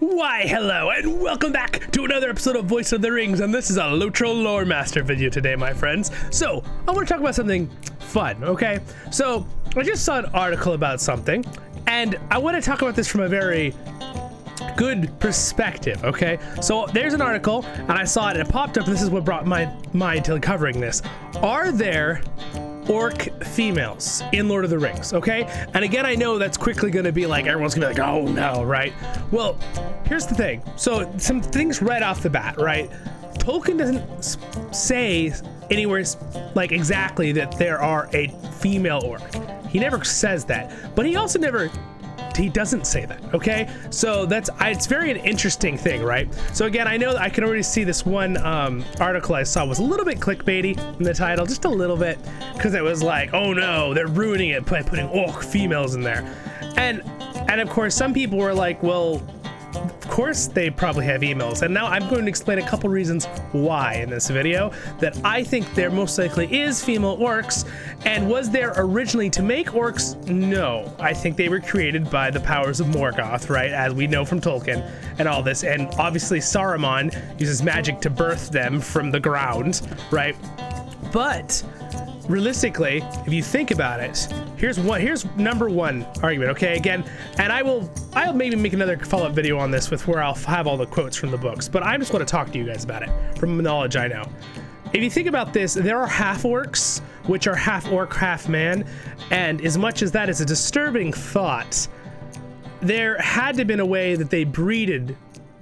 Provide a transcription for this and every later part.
Why, hello, and welcome back to another episode of Voice of the Rings, and this is a LOTR Lore Master video today, my friends. So, I want to talk about something fun, okay? So, I just saw an article about something, and I want to talk about this from a very good perspective, okay? So, there's an article, and I saw it, and it popped up, and this is what brought my mind to covering this. Are there orc females in Lord of the Rings, okay? And again, I know that's quickly gonna be like, everyone's gonna be like, oh no, right? Well, here's the thing. So some things right off the bat, right? Tolkien doesn't say anywhere like exactly that there are a female orc. He never says that, but he also he doesn't say that, okay? So it's very an interesting thing, right? So again, I know that I can already see this one article I saw was a little bit clickbaity in the title, just a little bit, because it was like, oh no, they're ruining it by putting orc females in there. And of course, some people were like, well, of course they probably have emails. And now I'm going to explain a couple reasons why in this video that I think there most likely is female orcs. And was there originally to make orcs? No, I think they were created by the powers of Morgoth, right? As we know from Tolkien and all this. And obviously Saruman uses magic to birth them from the ground, right? But realistically, if you think about it, here's number one argument, okay? Again, and I'll maybe make another follow-up video on this with where I'll have all the quotes from the books, but I just want to talk to you guys about it from the knowledge I know. If you think about this, there are half orcs, which are half orc, half man, and as much as that is a disturbing thought, there had to have been a way that they breeded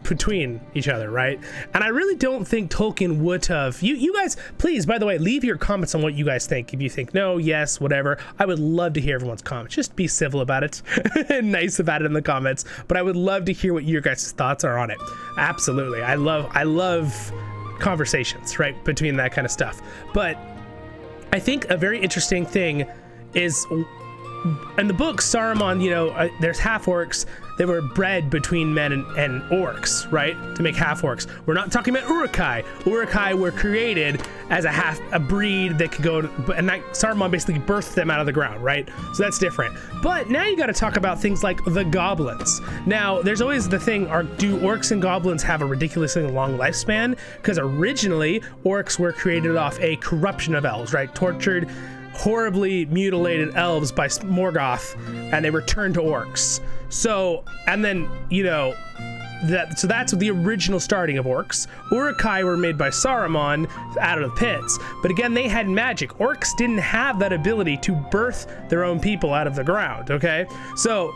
between each other, right? And I really don't think Tolkien would have. You guys, please, by the way, leave your comments on what you guys think. If you think no, yes, whatever, I would love to hear everyone's comments. Just be civil about it and nice about it in the comments, but I would love to hear what your guys' thoughts are on it. Absolutely. I love conversations, right, between that kind of stuff. But I think a very interesting thing is in the book, Saruman, there's half orcs. They were bred between men and orcs, right? To make half orcs. We're not talking about Uruk-hai. Uruk-hai were created as a breed that could go, and Saruman basically birthed them out of the ground, right? So that's different. But now you got to talk about things like the goblins. Now, there's always the thing: do orcs and goblins have a ridiculously long lifespan? Because originally, orcs were created off a corruption of elves, right? Tortured, horribly mutilated elves by Morgoth, and they returned to orcs. So, and then, so that's the original starting of orcs. Uruk-hai were made by Saruman out of the pits, but again, they had magic. Orcs didn't have that ability to birth their own people out of the ground, okay? So,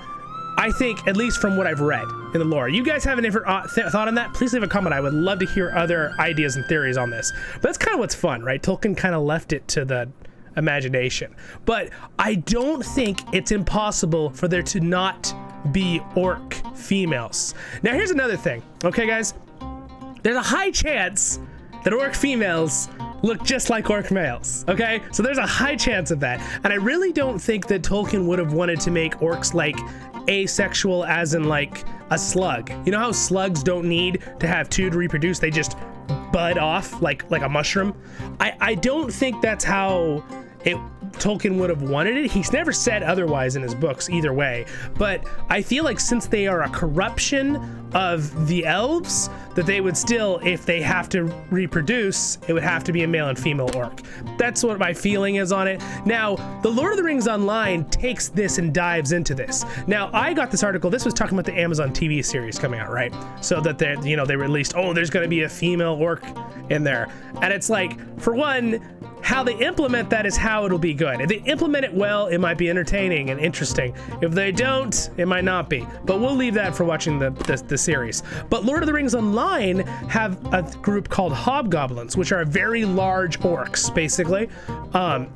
I think, at least from what I've read in the lore, you guys have an different thought on that? Please leave a comment. I would love to hear other ideas and theories on this. But that's kind of what's fun, right? Tolkien kind of left it to the imagination. But I don't think it's impossible for there to not be orc females. Now here's another thing, okay guys? There's a high chance that orc females look just like orc males, okay? So there's a high chance of that. And I really don't think that Tolkien would have wanted to make orcs like asexual, as in like a slug. You know how slugs don't need to have two to reproduce? They just bud off like a mushroom. I don't think that's how Tolkien would have wanted it. He's never said otherwise in his books either way, but I feel like since they are a corruption of the elves, that they would still, if they have to reproduce, it would have to be a male and female orc. That's what my feeling is on it. Now, the Lord of the Rings Online takes this and dives into this. Now, I got this article, this was talking about the Amazon TV series coming out, right? So that they released, there's gonna be a female orc in there. And it's like, for one, how they implement that is how it'll be good. If they implement it well, it might be entertaining and interesting. If they don't, it might not be. But we'll leave that for watching the series. But Lord of the Rings Online have a group called hobgoblins, which are very large orcs, basically,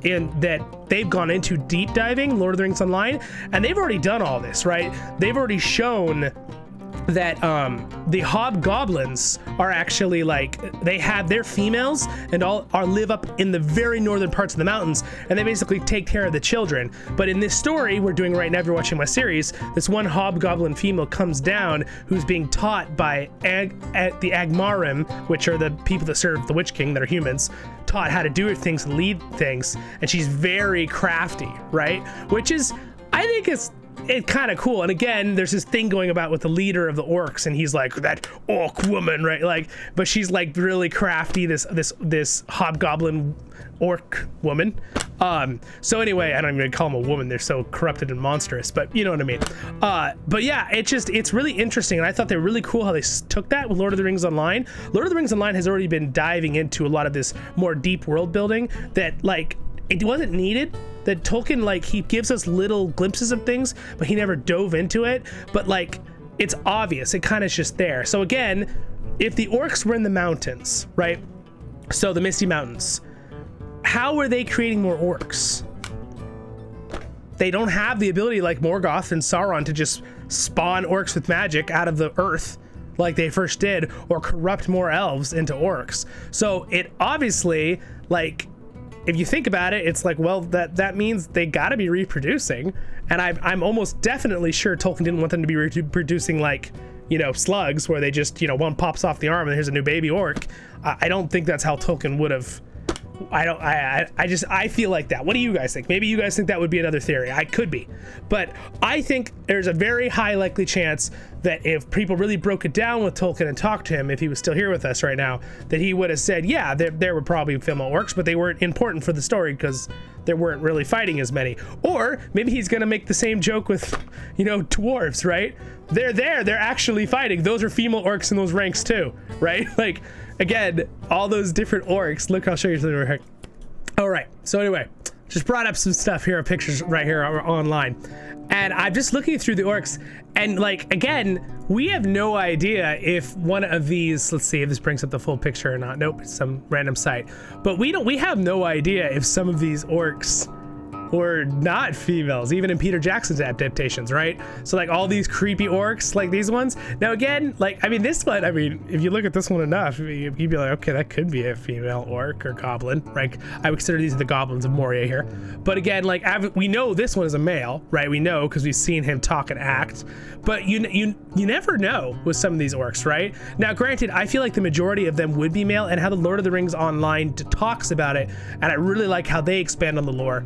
in that they've gone into deep diving, Lord of the Rings Online, and they've already done all this, right? They've already shown that the hobgoblins are actually they're females and live up in the very northern parts of the mountains, and they basically take care of the children. But in this story we're doing right now, if you're watching my series, this one hobgoblin female comes down who's being taught by the Agmarim, which are the people that serve the Witch King that are humans, taught how to do things, lead things, and she's very crafty, right? Which is, I think, is it's kind of cool. And again, there's this thing going about with the leader of the orcs, and he's like that orc woman, right? Like, but she's like really crafty, this hobgoblin orc woman. So anyway, I don't even call them a woman, they're so corrupted and monstrous, but you know what I mean. But yeah, it's really interesting, and I thought they were really cool how they took that with Lord of the Rings Online. Lord of the Rings Online has already been diving into a lot of this more deep world building that, like, it wasn't needed. That Tolkien, like, he gives us little glimpses of things, but he never dove into it. But like, it's obvious, it kind of is just there. So again, if the orcs were in the mountains, right? So the Misty Mountains, how are they creating more orcs? They don't have the ability like Morgoth and Sauron to just spawn orcs with magic out of the earth like they first did, or corrupt more elves into orcs. So it obviously, like, if you think about it, it's like, well, that means they got to be reproducing. And I'm almost definitely sure Tolkien didn't want them to be reproducing, like, you know, slugs where they just, you know, one pops off the arm and here's a new baby orc. I don't think that's how Tolkien would have. I feel like that. What do you guys think? Maybe you guys think that would be another theory. I could be, but I think there's a very high likely chance that if people really broke it down with Tolkien and talked to him, if he was still here with us right now, that he would have said, yeah, there were probably female orcs, but they weren't important for the story because there weren't really fighting as many. Or maybe he's gonna make the same joke with, you know, dwarves, right? They're actually fighting. Those are female orcs in those ranks too, right? Like, again, all those different orcs. Look, I'll show you something right here. All right, so anyway, just brought up some stuff here, pictures right here online, and I'm just looking through the orcs, and like, again, we have no idea if one of these, let's see if this brings up the full picture or not. Nope, it's some random site. But we have no idea if some of these orcs were not females, even in Peter Jackson's adaptations, right? So like all these creepy orcs, like these ones. Now again, like, I mean, this one, I mean, if you look at this one enough, you'd be like, okay, that could be a female orc or goblin, right? I would consider these the goblins of Moria here. But again, like, we know this one is a male, right? We know because we've seen him talk and act, but you never know with some of these orcs, right? Now, granted, I feel like the majority of them would be male, and how the Lord of the Rings Online talks about it, and I really like how they expand on the lore.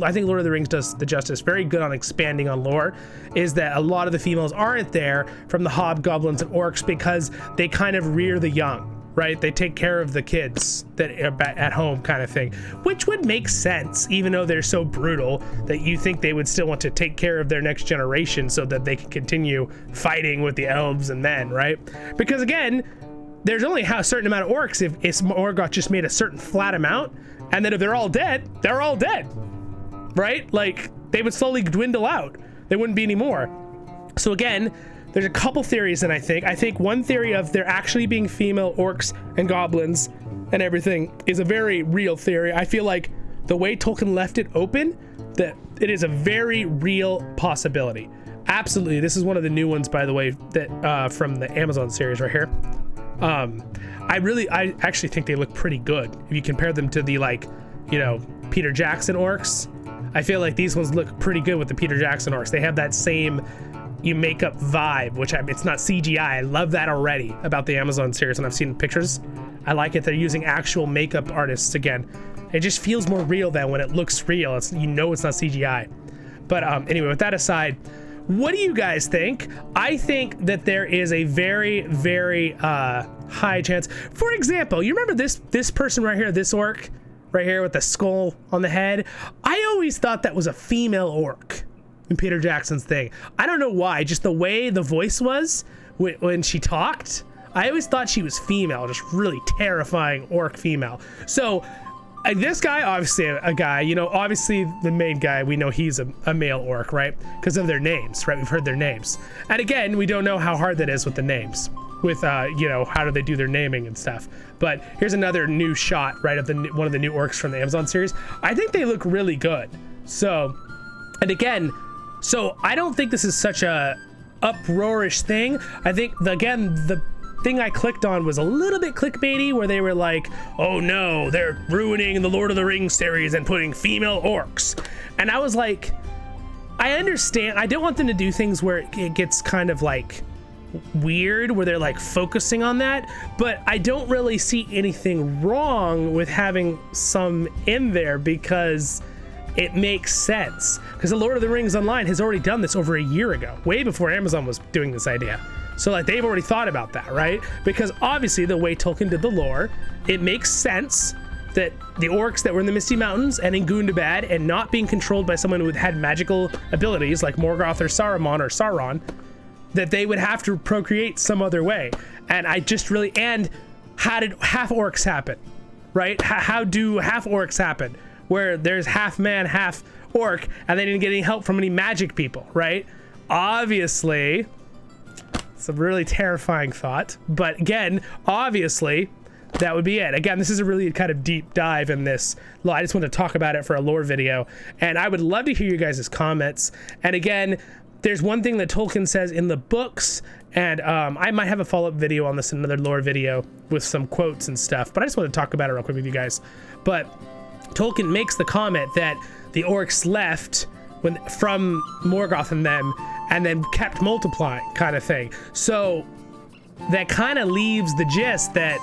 I think Lord of the Rings does the justice very good on expanding on lore, is that a lot of the females aren't there from the hobgoblins and orcs because they kind of rear the young, right? They take care of the kids that are at home, kind of thing, which would make sense, even though they're so brutal that you think they would still want to take care of their next generation so that they can continue fighting with the elves and men, right? Because again, there's only a certain amount of orcs if Morgoth just made a certain flat amount, and then if they're all dead, they're all dead. Right? Like, they would slowly dwindle out. There wouldn't be any more. So again, there's a couple theories, and I think one theory of there actually being female orcs and goblins and everything is a very real theory. I feel like the way Tolkien left it open, that it is a very real possibility. Absolutely. This is one of the new ones, by the way, that from the Amazon series right here. I actually think they look pretty good if you compare them to the, like, you know, Peter Jackson orcs. I feel like these ones look pretty good with the Peter Jackson orcs. They have that same makeup vibe, which it's not CGI. I love that already about the Amazon series, and I've seen pictures. I like it. They're using actual makeup artists again. It just feels more real than when it looks real. You know it's not CGI. But anyway, with that aside, what do you guys think? I think that there is a very, very high chance. For example, you remember this person right here, this orc? Right here with the skull on the head. I always thought that was a female orc in Peter Jackson's thing. I don't know why, just the way the voice was when she talked. I always thought she was female, just really terrifying orc female. So this guy, obviously a guy, you know, obviously the main guy, we know he's a male orc, right? Because of their names, right? We've heard their names. And again, we don't know how hard that is with the names. With you know, how do they do their naming and stuff. But here's another new shot, right, of one of the new orcs from the Amazon series. I think they look really good. So, and again, so I don't think this is such a uproarish thing. I think the thing I clicked on was a little bit clickbaity, where they were like, oh no, they're ruining the Lord of the Rings series and putting female orcs. And I was like, I understand. I don't want them to do things where it gets kind of like weird, where they're like focusing on that, but I don't really see anything wrong with having some in there, because it makes sense because the Lord of the Rings Online has already done this over a year ago, way before Amazon was doing this idea. So like they've already thought about that, right? Because obviously the way Tolkien did the lore, it makes sense that the orcs that were in the Misty Mountains and in Gundabad and not being controlled by someone who had magical abilities like Morgoth or Saruman or Sauron, that they would have to procreate some other way. And I just really, and how did half orcs happen, right? How do half orcs happen? Where there's half man, half orc, and they didn't get any help from any magic people, right? Obviously, it's a really terrifying thought, but again, obviously, that would be it. Again, this is a really kind of deep dive in this. I just want to talk about it for a lore video, and I would love to hear you guys' comments. And again, there's one thing that Tolkien says in the books, and I might have a follow-up video on this, another lore video with some quotes and stuff, but I just want to talk about it real quick with you guys. But Tolkien makes the comment that the orcs left from Morgoth and them, and then kept multiplying, kind of thing. So that kind of leaves the gist that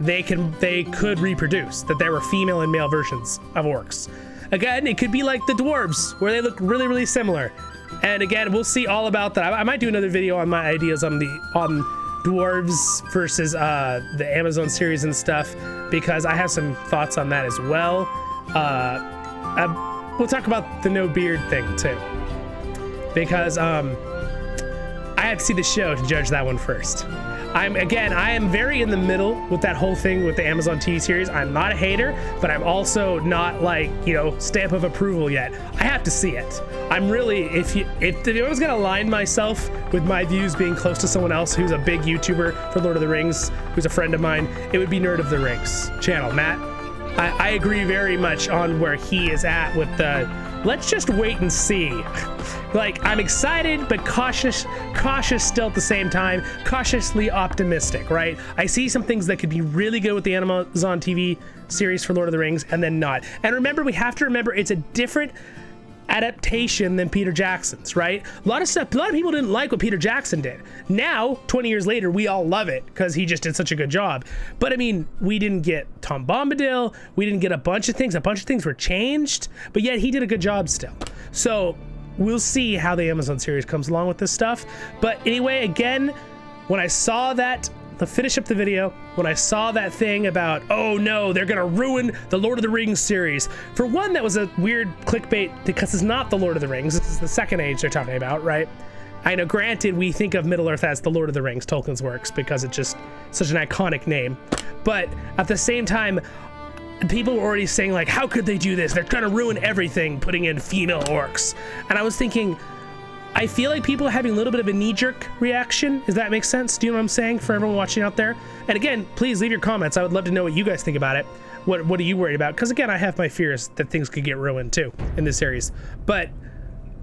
they could reproduce, that there were female and male versions of orcs. Again, it could be like the dwarves, where they look really, really similar. And again, we'll see all about that. I might do another video on my ideas on dwarves versus the Amazon series and stuff, because I have some thoughts on that as well. We'll talk about the no beard thing too, because I have to see the show to judge that one first. I am very in the middle with that whole thing with the Amazon TV series. I'm not a hater, but I'm also not like, stamp of approval yet. I have to see it. I'm really, if I was gonna align myself with my views being close to someone else who's a big YouTuber for Lord of the Rings, who's a friend of mine, it would be Nerd of the Rings channel, Matt. I agree very much on where he is at with the, let's just wait and see. Like, I'm excited, but cautious still at the same time, cautiously optimistic, right? I see some things that could be really good with the Amazon TV series for Lord of the Rings, and then not. And remember, we have to remember it's a different adaptation than Peter Jackson's, right? A lot of people didn't like what Peter Jackson did. Now, 20 years later, we all love it because he just did such a good job. But I mean, we didn't get Tom Bombadil, we didn't get a bunch of things were changed, but yet he did a good job still. So we'll see how the Amazon series comes along with this stuff. But anyway, again, when I saw that, to finish up the video, when I saw that thing about, oh no, they're gonna ruin the Lord of the Rings series. For one, that was a weird clickbait because it's not the Lord of the Rings, this is the Second Age they're talking about, right? I know, granted, we think of Middle-earth as the Lord of the Rings, Tolkien's works, because it's just such an iconic name. But at the same time, people were already saying like, how could they do this? They're trying to ruin everything, putting in female orcs. And I was thinking, I feel like people are having a little bit of a knee-jerk reaction. Does that make sense? Do you know what I'm saying for everyone watching out there? And again, please leave your comments. I would love to know what you guys think about it. What are you worried about? Because again, I have my fears that things could get ruined too in this series. But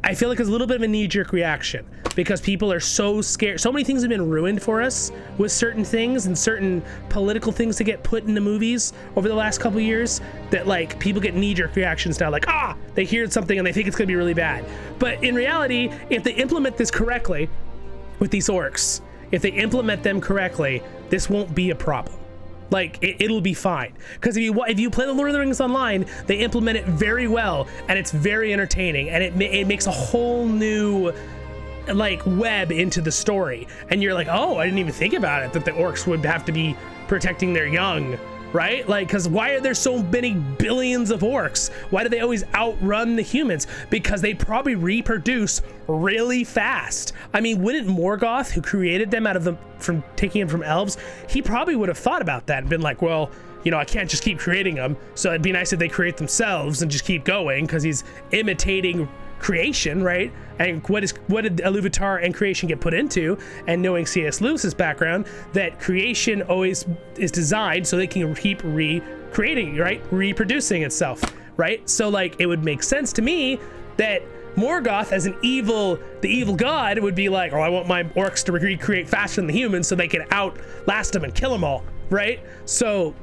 I feel like it's a little bit of a knee-jerk reaction because people are so scared. So many things have been ruined for us with certain things and certain political things to get put into movies over the last couple of years that like people get knee-jerk reactions now, like, they hear something and they think it's gonna be really bad. But in reality, if they implement this correctly with these orcs, if they implement them correctly, this won't be a problem. Like, it'll be fine. Because if you play the Lord of the Rings Online, they implement it very well, and it's very entertaining, and it makes a whole new, like, web into the story. And you're like, oh, I didn't even think about it, that the orcs would have to be protecting their young, right? Like, because why are there so many billions of orcs? Why do they always outrun the humans? Because they probably reproduce really fast. I mean, wouldn't Morgoth, who created them from taking them from elves, he probably would have thought about that and been like, well, I can't just keep creating them, so it'd be nice if they create themselves and just keep going, because he's imitating creation, right? And what did LOTR and creation get put into? And knowing C.S. Lewis's background, that creation always is designed so they can keep recreating, right? Reproducing itself, right? So like, it would make sense to me that Morgoth, as the evil god, would be like, oh, I want my orcs to recreate faster than the humans so they can outlast them and kill them all, right? So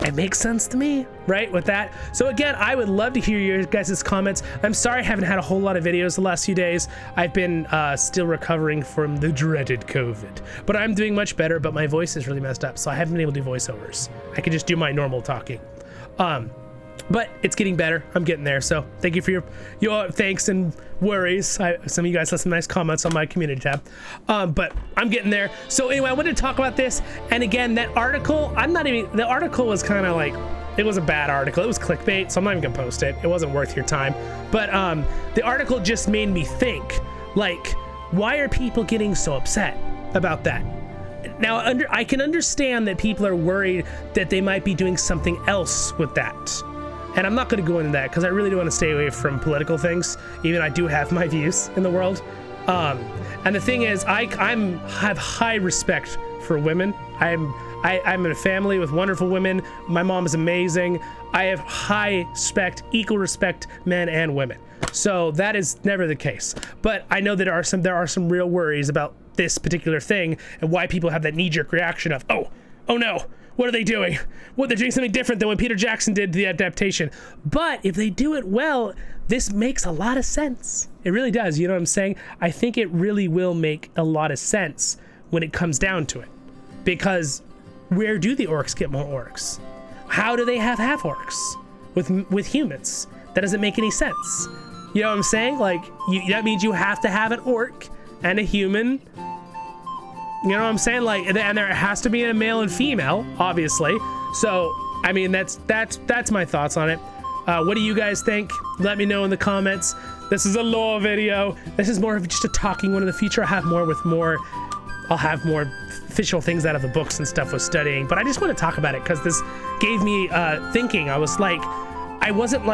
it makes sense to me, right, with that. So again, I would love to hear your guys' comments. I'm sorry I haven't had a whole lot of videos the last few days. I've been still recovering from the dreaded COVID, but I'm doing much better, but my voice is really messed up, so I haven't been able to do voiceovers. I can just do my normal talking. but it's getting better. I'm getting there. So thank you for your thanks and worries. Some of you guys left some nice comments on my community tab, but I'm getting there. So anyway, I wanted to talk about this. And again, that article, the article was kind of like, it was a bad article. It was clickbait, so I'm not even gonna post it. It wasn't worth your time. But the article just made me think, like, why are people getting so upset about that? Now, I can understand that people are worried that they might be doing something else with that. And I'm not going to go into that because I really do want to stay away from political things, even I do have my views in the world. And the thing is, I have high respect for women. I'm in a family with wonderful women. My mom is amazing. I have high respect, equal respect, men and women. So that is never the case. But I know that there are some real worries about this particular thing and why people have that knee-jerk reaction of, oh no, what are they doing? What, they're doing something different than what Peter Jackson did to the adaptation. But if they do it well, this makes a lot of sense. It really does, you know what I'm saying? I think it really will make a lot of sense when it comes down to it. Because where do the orcs get more orcs? How do they have half orcs with humans? That doesn't make any sense. You know what I'm saying? Like, that means you have to have an orc and a human. You know what I'm saying? Like, and there has to be a male and female, obviously. So, I mean, that's my thoughts on it. What do you guys think? Let me know in the comments. This is a lore video. This is more of just a talking one in the future. I'll have more official things out of the books and stuff with studying. But I just want to talk about it because this gave me thinking. I was like, I wasn't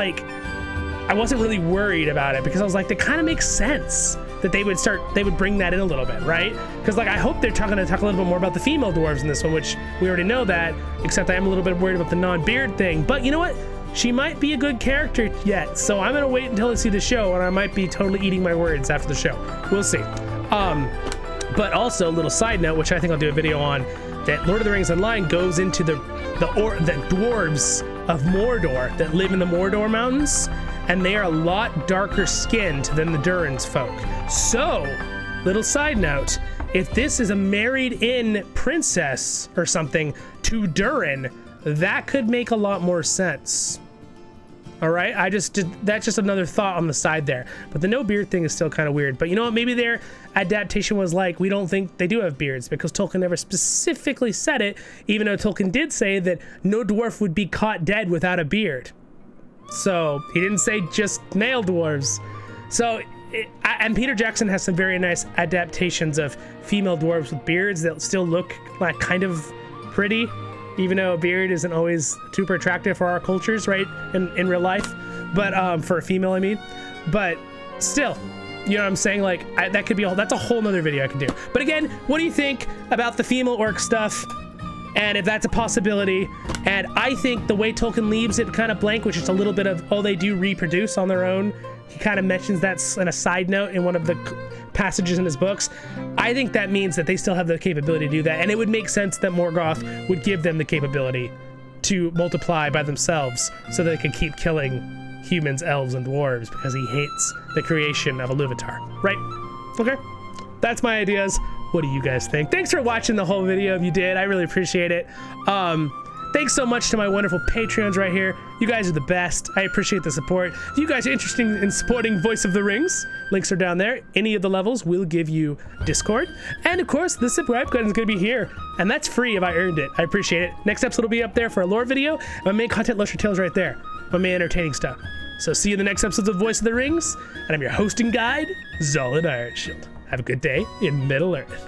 really worried about it because I was like, that kind of makes sense that they would bring that in a little bit, right? Because like, I hope they're going to talk a little bit more about the female dwarves in this one, which we already know that, except I am a little bit worried about the non-beard thing. But you know what? She might be a good character yet, so I'm gonna wait until I see the show, and I might be totally eating my words after the show. We'll see. But also, a little side note, which I think I'll do a video on, that Lord of the Rings Online goes into the dwarves of Mordor that live in the Mordor Mountains, and they are a lot darker skinned than the Durin's folk. So, little side note, if this is a married-in princess or something to Durin, that could make a lot more sense. All right, that's just another thought on the side there. But the no beard thing is still kind of weird. But you know what? Maybe their adaptation was like, we don't think they do have beards because Tolkien never specifically said it, even though Tolkien did say that no dwarf would be caught dead without a beard. So he didn't say just male dwarves. So, and Peter Jackson has some very nice adaptations of female dwarves with beards that still look like kind of pretty, even though a beard isn't always super attractive for our cultures, right? In real life, but for a female, I mean. But still, you know what I'm saying? Like, that could be that's a whole nother video I could do. But again, what do you think about the female orc stuff? And if that's a possibility? And I think the way Tolkien leaves it kind of blank, which is a little bit of, oh, they do reproduce on their own. He kind of mentions that in a side note in one of the passages in his books. I think that means that they still have the capability to do that. And it would make sense that Morgoth would give them the capability to multiply by themselves so that they could keep killing humans, elves, and dwarves because he hates the creation of a Iluvatar, right? Okay, that's my ideas. What do you guys think? Thanks for watching the whole video if you did. I really appreciate it. Thanks so much to my wonderful Patreons right here. You guys are the best. I appreciate the support. If you guys are interested in supporting Voice of the Rings, links are down there. Any of the levels will give you Discord. And of course, the subscribe button is going to be here. And that's free if I earned it. I appreciate it. Next episode will be up there for a lore video. And my main content, Lusher Tales, right there. My main entertaining stuff. So see you in the next episodes of Voice of the Rings. And I'm your host and guide, Zollin Ironshield. Have a good day in Middle Earth.